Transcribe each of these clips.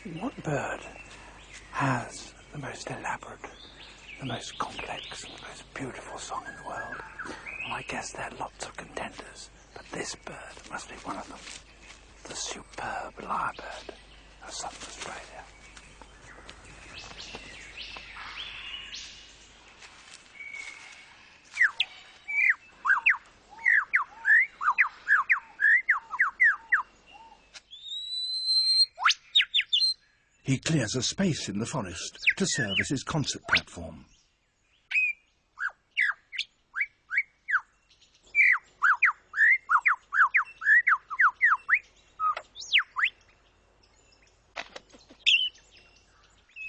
What bird has the most elaborate, the most complex, and the most beautiful song in the world? Well, I guess there are lots of contenders, but this bird must be one of them. The superb lyrebird of southern Australia. He clears a space in the forest to serve as his concert platform.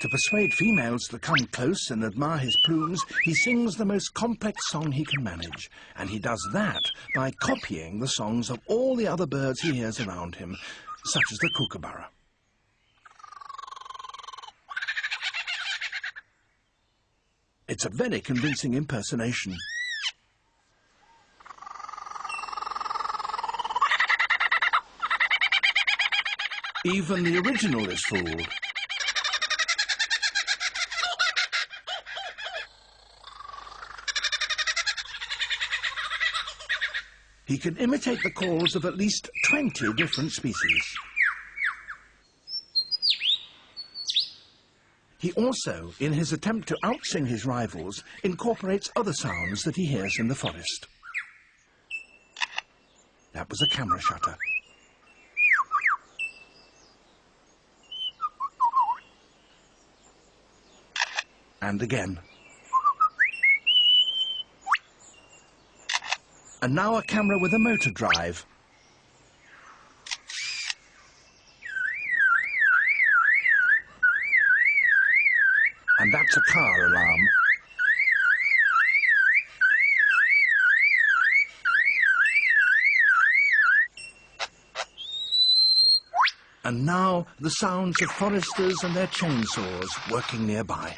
To persuade females to come close and admire his plumes, he sings the most complex song he can manage, and he does that by copying the songs of all the other birds he hears around him, such as the kookaburra. It's a very convincing impersonation. Even the original is fooled. He can imitate the calls of at least 20 different species. He also, in his attempt to outsing his rivals, incorporates other sounds that he hears in the forest. That was a camera shutter. And again. And now a camera with a motor drive. And that's a car alarm. And now the sounds of foresters and their chainsaws working nearby.